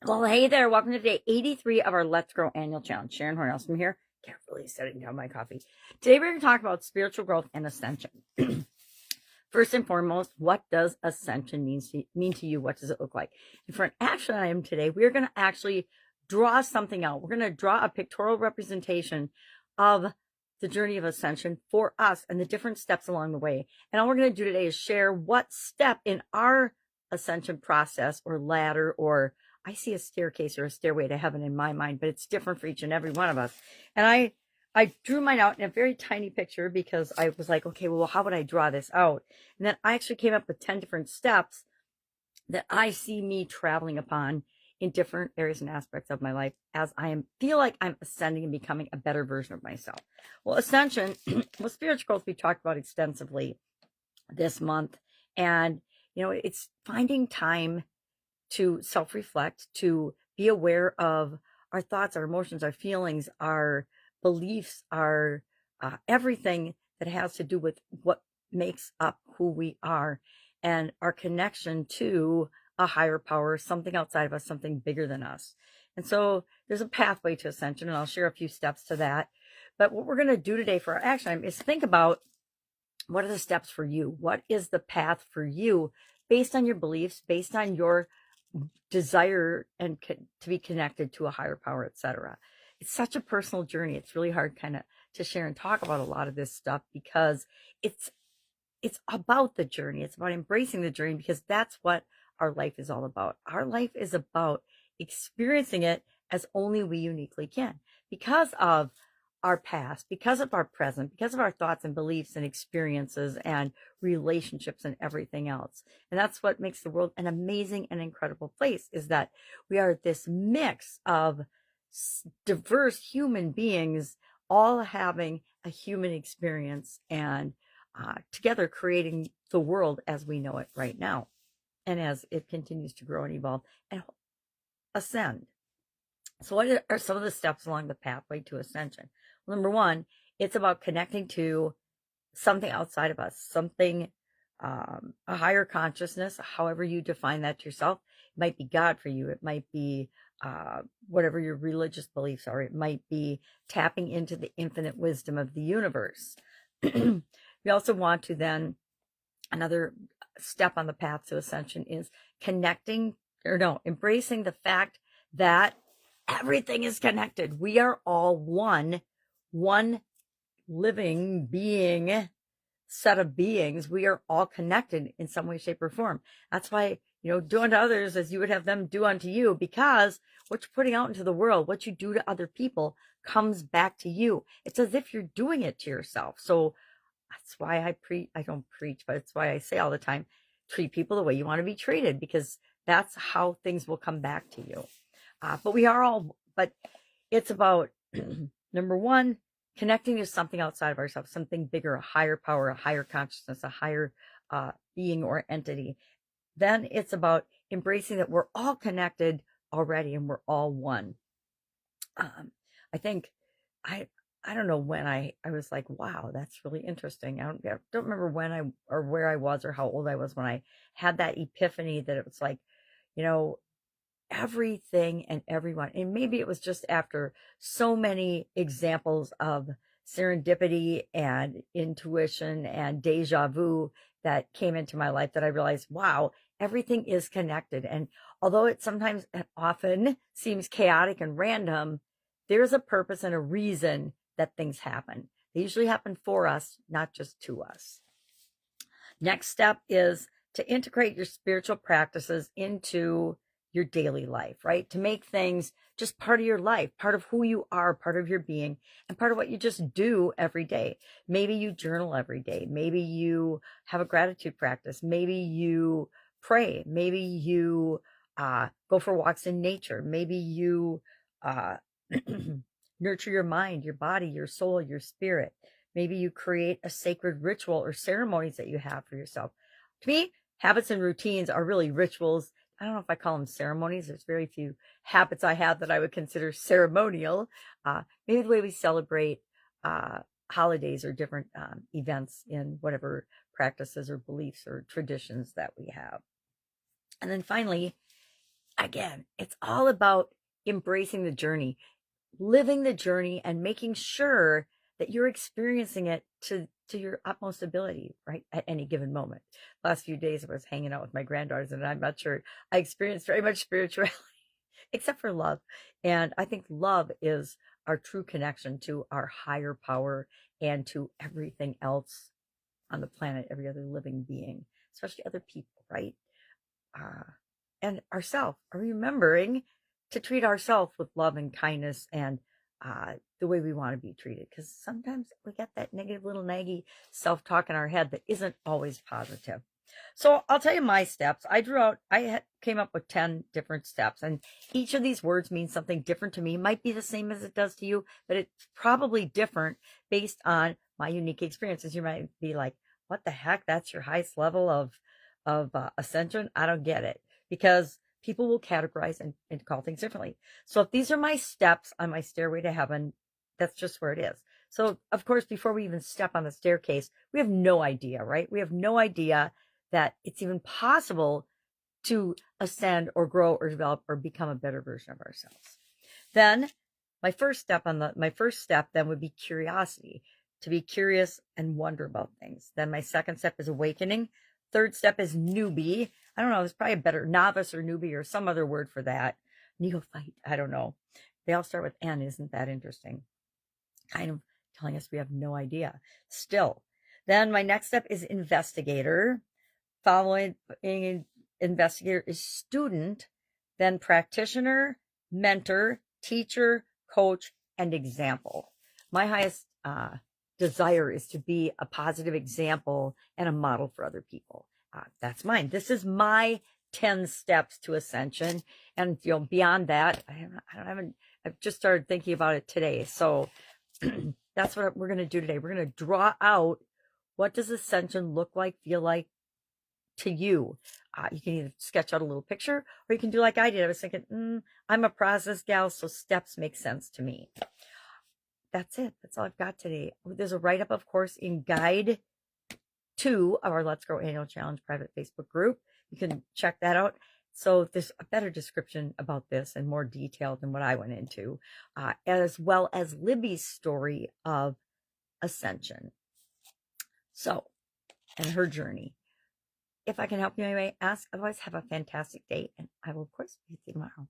Well, hey there. Welcome to day 83 of our Let's Grow annual challenge. Sharon Horne-Ellstrom here. Carefully setting down my coffee. Today we're going to talk about spiritual growth and ascension. First and foremost, what does ascension mean to you? What does it look like? And for an action item today, we're going to actually draw something out. We're going to draw a pictorial representation of the journey of ascension for us and the different steps along the way. And all we're going to do today is share what step in our ascension process or ladder, or I see a staircase or a stairway to heaven in my mind, but it's different for each and every one of us. And I drew mine out in a very tiny picture because I was like, okay, well, how would I draw this out? And then I actually came up with 10 different steps that I see me traveling upon in different areas and aspects of my life as feel like I'm ascending and becoming a better version of myself. Well, ascension, well, spiritual growth we talked about extensively this month. And, it's finding time to self-reflect, to be aware of our thoughts, our emotions, our feelings, our beliefs, our everything that has to do with what makes up who we are and our connection to a higher power, something outside of us, something bigger than us. And so there's a pathway to ascension, and I'll share a few steps to that. But what we're going to do today for our action item is think about, what are the steps for you? What is the path for you based on your beliefs, based on your desire and to be connected to a higher power, etc. It's such a personal journey. It's really hard kind of to share and talk about a lot of this stuff because it's about the journey. It's about embracing the journey, because that's what our life is all about. Our life is about experiencing it as only we uniquely can, because of our past, because of our present, because of our thoughts and beliefs and experiences and relationships and everything else. And that's what makes the world an amazing and incredible place, is that we are this mix of diverse human beings, all having a human experience and together creating the world as we know it right now, and as it continues to grow and evolve and ascend. So what are some of the steps along the pathway to ascension? Well, number one, it's about connecting to something outside of us, something, a higher consciousness, however you define that to yourself. It might be God for you. It might be whatever your religious beliefs are. It might be tapping into the infinite wisdom of the universe. We also want to then, another step on the path to ascension is embracing the fact that everything is connected. We are all one living being, set of beings. We are all connected in some way, shape, or form. That's why, do unto others as you would have them do unto you, because what you're putting out into the world, what you do to other people, comes back to you. It's as if you're doing it to yourself. So that's why I don't preach, but it's why I say all the time, treat people the way you want to be treated, because that's how things will come back to you. But it's about, number one, connecting to something outside of ourselves, something bigger, a higher power, a higher consciousness, a higher being or entity. Then it's about embracing that we're all connected already and we're all one. I think I don't know when I was like, wow, that's really interesting. I don't remember when or where I was or how old I was when I had that epiphany that it was like, everything and everyone. And maybe it was just after so many examples of serendipity and intuition and deja vu that came into my life that I realized, wow, everything is connected. And although it sometimes and often seems chaotic and random, there's a purpose and a reason that things happen. They usually happen for us, not just to us. Next step is to integrate your spiritual practices into your daily life, right? To make things just part of your life, part of who you are, part of your being, and part of what you just do every day. Maybe you journal every day. Maybe you have a gratitude practice. Maybe you pray. Maybe you go for walks in nature. Maybe you nurture your mind, your body, your soul, your spirit. Maybe you create a sacred ritual or ceremonies that you have for yourself. To me, habits and routines are really rituals. I don't know if I call them ceremonies. There's very few habits I have that I would consider ceremonial. Maybe the way we celebrate holidays or different events in whatever practices or beliefs or traditions that we have. And then finally, again, it's all about embracing the journey, living the journey, and making sure that you're experiencing it to your utmost ability, right, at any given moment. Last few days I was hanging out with my granddaughters, and I'm not sure I experienced very much spirituality except for love. And I think love is our true connection to our higher power and to everything else on the planet, every other living being, especially other people, right? uh, and ourselves, remembering to treat ourselves with love and kindness and the way we want to be treated. Because sometimes we get that negative little naggy self-talk in our head that isn't always positive. So I'll tell you my steps. Came up with 10 different steps, and each of these words means something different to me. Might be the same as it does to you, but it's probably different based on my unique experiences. You might be like, what the heck? That's your highest level of ascension? I don't get it, because people will categorize and call things differently. So if these are my steps on my stairway to heaven, that's just where it is. So of course, before we even step on the staircase, we have no idea, right? We have no idea that it's even possible to ascend or grow or develop or become a better version of ourselves. Then my first step then would be curiosity, to be curious and wonder about things. Then my second step is awakening. Third step is newbie. I don't know, it's probably a better novice or newbie or some other word for that. Neophyte, I don't know. They all start with N. Isn't that interesting? Kind of telling us we have no idea still. Then my next step is investigator. Following investigator is student, then practitioner, mentor, teacher, coach, and example. My highest desire is to be a positive example and a model for other people. That's mine. This is my 10 steps to ascension. And beyond that, I've just started thinking about it today. So that's what we're going to do today. We're going to draw out, what does ascension look like, feel like to you? You can either sketch out a little picture, or you can do like I did. I was thinking, I'm a process gal, so steps make sense to me. That's it. That's all I've got today. There's a write-up, of course, in Guide 2 of our Let's Grow Annual Challenge private Facebook group. You can check that out. So there's a better description about this and more detailed than what I went into, as well as Libby's story of ascension. So, and her journey. If I can help you anyway, ask. Otherwise, have a fantastic day, and I will, of course, be with you tomorrow.